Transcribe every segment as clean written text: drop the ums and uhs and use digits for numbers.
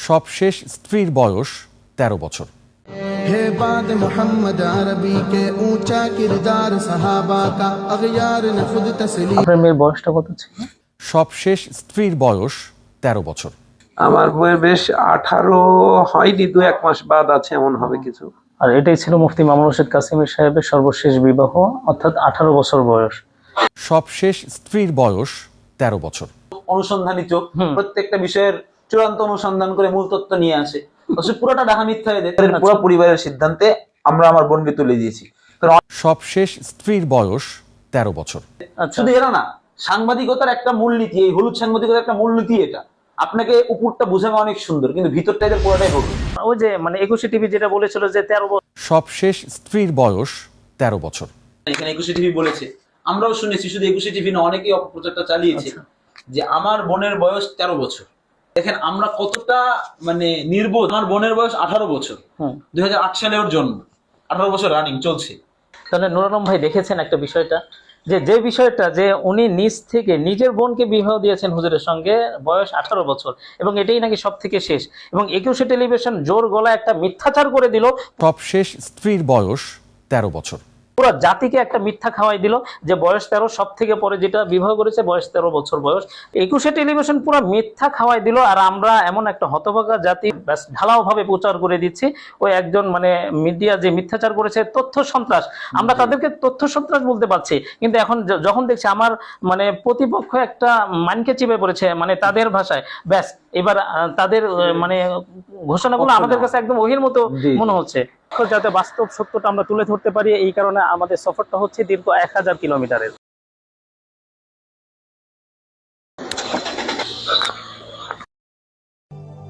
সবশেষ স্ত্রীর বয়স ১৩ বছর। है बाद मोहम्मद अरबी के ऊंचा किरदार सहाबा का अगयार ने खुद तस्लीम। আপনার মেয়ের বয়সটা কত ছিল? সবশেষ স্ত্রীর বয়স ১৩ বছর। আমার বয়স বেশ 18 হয়নি, 2-1 মাস বাদ আছে এমন হবে কিছু। আর এটাই ছিল মুফতি মামুনুর রশিদ কাসেমী সাহেবের সর্বশেষ বিবাহ, অর্থাৎ 18 বছর বয়স। সবশেষ স্ত্রীর বয়স ১৩ বছর। অনুসন্ধানী চোখ প্রত্যেকটা বিষয়ের চূড়ান্ত অনুসন্ধান করে মূল তত্ত্ব নিয়ে আসে, পুরোটা ঢাকা মিথ্যা হয়ে যায়। পুরো পরিবারের সিদ্ধান্তে আমরা আমার বোনকে তুলে দিয়েছি। সবশেষ স্ত্রীর বয়স ১৩ বছর। শুধু এরা না, সাংবাদিকতার একটা মূলনীতি, এই হলুদ সাংবাদিকতার একটা মূলনীতি এটা। আপনাকে উপরটা বোঝানো অনেক সুন্দর, কিন্তু ভিতরটা এদের পুরোটাই হলুদ। ওই যে মানে 21 টিভি যেটা বলেছিল যে 13 বছর। সবশেষ স্ত্রীর বয়স 13 বছর। এখানে 21 টিভি বলেছে, আমরাও শুনেছি, শুধু 21 টিভি না, অনেকেই অপপ্রচারটা চালিয়েছে যে আমার বোনের বয়স 13 বছর। দেখেন আমরা কতটা মানে নির্বোধ। আমার বোনের বয়স 18 বছর, 2008 সালে ওর জন্ম, 18 বছর রানিং চলছে। তাহলে নুর আলম ভাই দেখেছেন একটা বিষয়টা, যে বিষয়টা যে উনি নিজ থেকে নিজের বোনকে বিবাহ দিয়েছেন হুজুরের সঙ্গে, বয়স 18 বছর, এবং এটাই নাকি সব থেকে শেষ। এবং 21 টেলিভিশন জোর গলা একটা মিথ্যাচার করে দিল। সবশেষ স্ত্রীর বয়স 13 বছর। পুরো জাতিকে একটা মিথ্যা খাওয়াই দিল যে বয়স 13, সব থেকে পরে যেটা বিবাহ করেছে বয়স 13 বছর বয়স। 21 টেলিভিশন পুরো মিথ্যা খাওয়াই দিল। আর আমরা এমন একটা হতভাগা জাতি ঢালাও ভাবে প্রচার করে দিচ্ছি। ওই একজন মানে মিডিয়া যে মিথ্যাচার করেছে, তথ্য সন্ত্রাস, আমরা তাদেরকে তথ্য সন্ত্রাস বলতে পারছি। কিন্তু এখন যখন দেখছি আমার মানে প্রতিপক্ষ একটা মানকে চিপে পড়েছে, মানে তাদের ভাষায়, ব্যাস এবার তাদের মানে ঘোষণাগুলো আমাদের কাছে একদম ওহির মতো মনে হচ্ছে। যাতে বাস্তব সত্যটা আমরা তুলে ধরতে পারি, এই কারণে আমাদের সফরটা হচ্ছে দীর্ঘ 1000 কিলোমিটারের।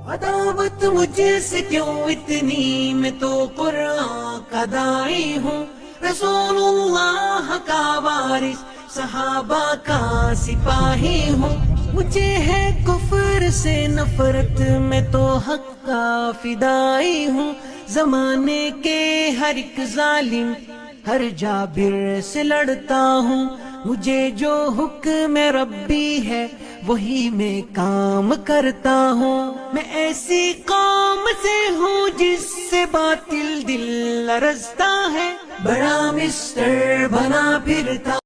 अदावत मुझसे क्यों इतनी, मैं तो कुरान का दाई हूँ, रसूलुल्लाह का वारिस, सहाबा का सिपाही हूँ। मुझे है कुफर से नफरत, मैं तो हक का फिदाई हूँ। जमाने के हर एक जालिम, हर जाबिर से लड़ता हूँ। मुझे जो हुक्म रब्बी है वही मैं काम करता हूँ। मैं ऐसी कौम से हूँ जिससे बातिल दिल लरजता है, बड़ा मिस्टर बना फिरता।